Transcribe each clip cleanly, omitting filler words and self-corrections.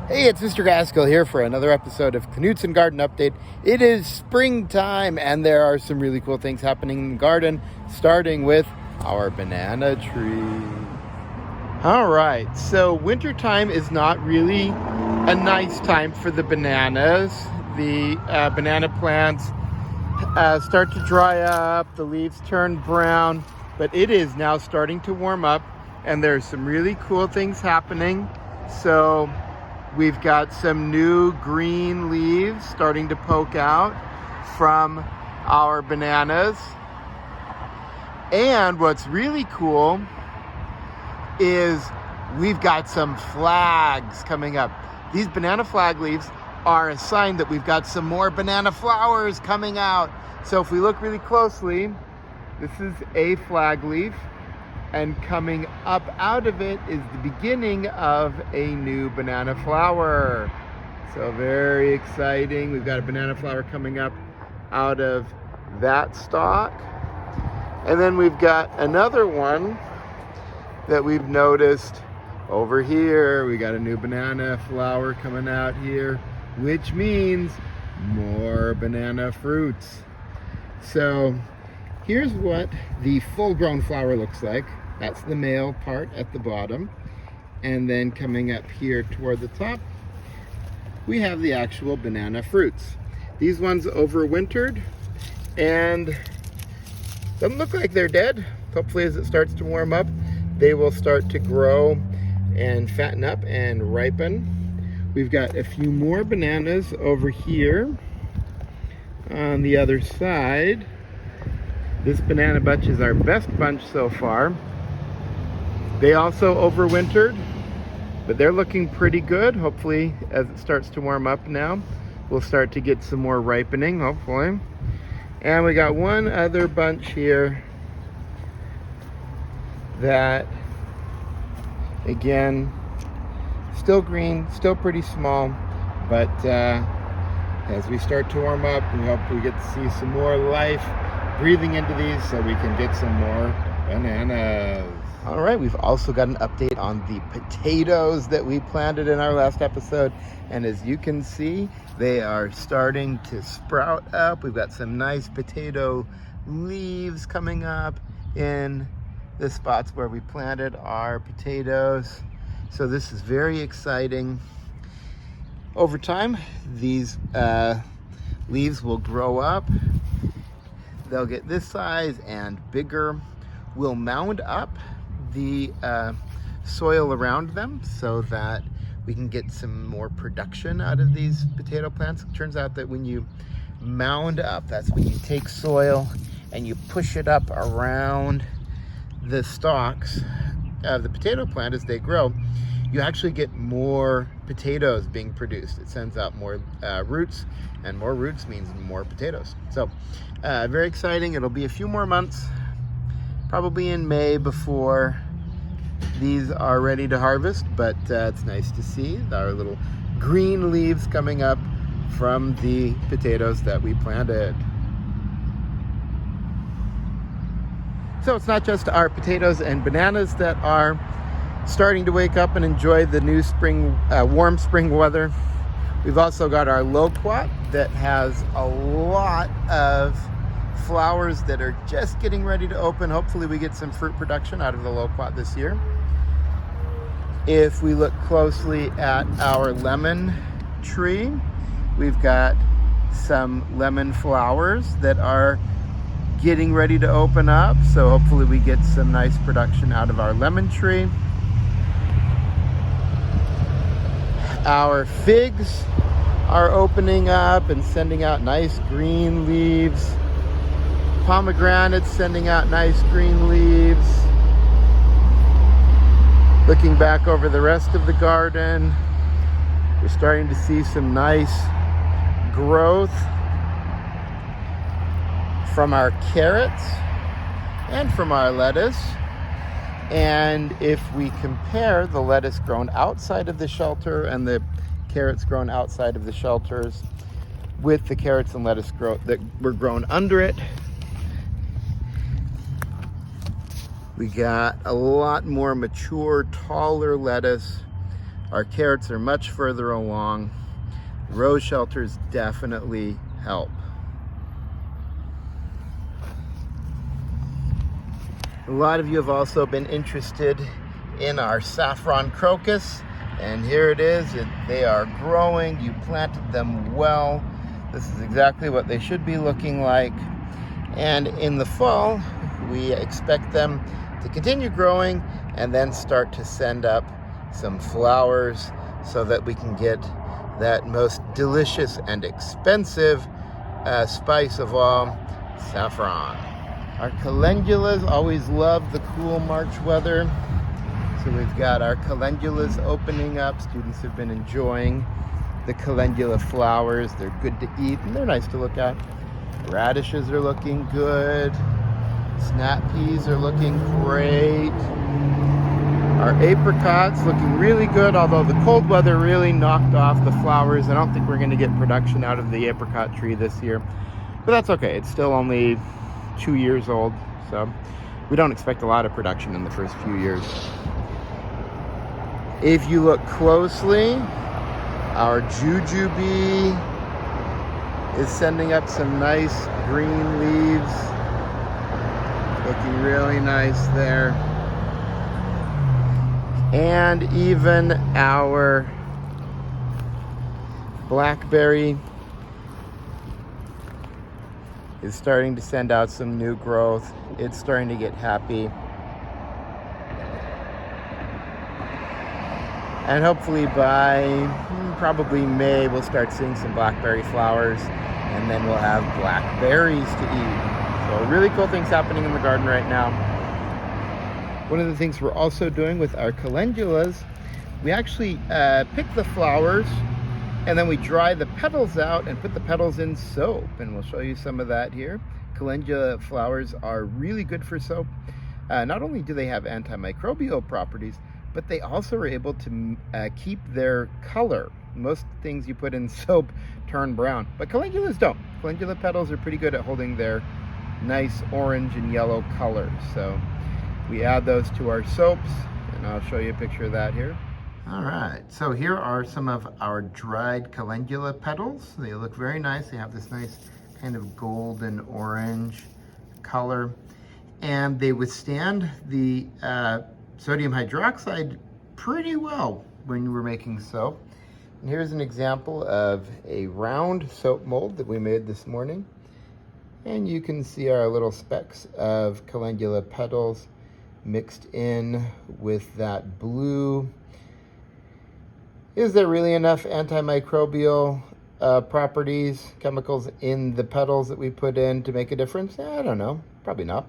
Hey, it's Mr. Gaskell here for another episode of Knudson Garden Update. It is springtime and there are some really cool things happening in the garden, starting with our banana tree. All right, so wintertime is not really a nice time for the bananas. The banana plants start to dry up, the leaves turn brown, but it is now starting to warm up and there's some really cool things happening. So we've got some new green leaves starting to poke out from our bananas. And what's really cool is we've got some flags coming up. These banana flag leaves are a sign that we've got some more banana flowers coming out. So if we look really closely, this is a flag leaf. And coming up out of it is the beginning of a new banana flower. So very exciting. We've got a banana flower coming up out of that stalk. And then we've got another one that we've noticed over here. We got a new banana flower coming out here, which means more banana fruits. So here's what the full-grown flower looks like. That's the male part at the bottom. And then coming up here toward the top, we have the actual banana fruits. These ones overwintered and doesn't look like they're dead. Hopefully as it starts to warm up, they will start to grow and fatten up and ripen. We've got a few more bananas over here on the other side. This banana bunch is our best bunch so far. They also overwintered, but they're looking pretty good. Hopefully, as it starts to warm up now, we'll start to get some more ripening, hopefully. And we got one other bunch here that, again, still green, still pretty small, but as we start to warm up, we hope we get to see some more life breathing into these so we can get some more bananas. All right, we've also got an update on the potatoes that we planted in our last episode. And as you can see, they are starting to sprout up. We've got some nice potato leaves coming up in the spots where we planted our potatoes. So this is very exciting. Over time, these leaves will grow up. They'll get this size and bigger. We'll mound up the soil around them so that we can get some more production out of these potato plants. It turns out that when you mound up, that's when you take soil and you push it up around the stalks of the potato plant as they grow, you actually get more potatoes being produced. It sends out more roots, and more roots means more potatoes. So very exciting. It'll be a few more months, probably in May, before these are ready to harvest, but it's nice to see our little green leaves coming up from the potatoes that we planted. So it's not just our potatoes and bananas that are starting to wake up and enjoy the new spring, warm spring weather. We've also got our loquat that has a lot of flowers that are just getting ready to open. Hopefully we get some fruit production out of the loquat this year. If we look closely at our lemon tree, we've got some lemon flowers that are getting ready to open up. So hopefully we get some nice production out of our lemon tree. Our figs are opening up and sending out nice green leaves. Pomegranates sending out nice green leaves. Looking back over the rest of the garden, we're starting to see some nice growth from our carrots and from our lettuce. And if we compare the lettuce grown outside of the shelter and the carrots grown outside of the shelters with the carrots and lettuce that were grown under it, we got a lot more mature, taller lettuce. Our carrots are much further along. Rose shelters definitely help. A lot of you have also been interested in our saffron crocus, and here it is. They are growing. You planted them well. This is exactly what they should be looking like. And in the fall, we expect them to continue growing and then start to send up some flowers so that we can get that most delicious and expensive spice of all, saffron. Our calendulas always love the cool March weather. So we've got our calendulas opening up. Students have been enjoying the calendula flowers. They're good to eat and they're nice to look at. Radishes are looking good. Snap peas are looking great. Our apricots looking really good, although the cold weather really knocked off the flowers. I don't think we're going to get production out of the apricot tree this year, but that's okay. It's still only 2 years old, so we don't expect a lot of production in the first few years. If you look closely, our jujube is sending up some nice green leaves. Looking really nice there. And even our blackberry is starting to send out some new growth. It's starting to get happy. And hopefully by probably May, we'll start seeing some blackberry flowers, and then we'll have blackberries to eat. So really cool things happening in the garden right now. One of the things we're also doing with our calendulas, we actually pick the flowers and then we dry the petals out and put the petals in soap, and we'll show you some of that here. Calendula flowers are really good for soap. Not only do they have antimicrobial properties, but they also are able to keep their color. Most things you put in soap turn brown, but calendulas don't. Calendula petals are pretty good at holding their nice orange and yellow colors. So we add those to our soaps, and I'll show you a picture of that here. All right, so here are some of our dried calendula petals. They look very nice. They have this nice kind of golden orange color, and they withstand the sodium hydroxide pretty well when we're making soap. And here's an example of a round soap mold that we made this morning. And you can see our little specks of calendula petals mixed in with that blue. Is there really enough antimicrobial properties, chemicals in the petals that we put in to make a difference? I don't know, probably not,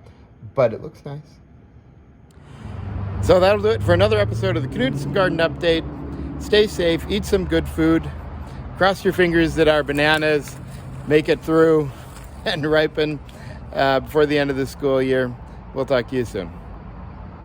but it looks nice. So that'll do it for another episode of the Knudson Garden Update. Stay safe, eat some good food, cross your fingers that our bananas make it through and ripen before the end of the school year. We'll talk to you soon.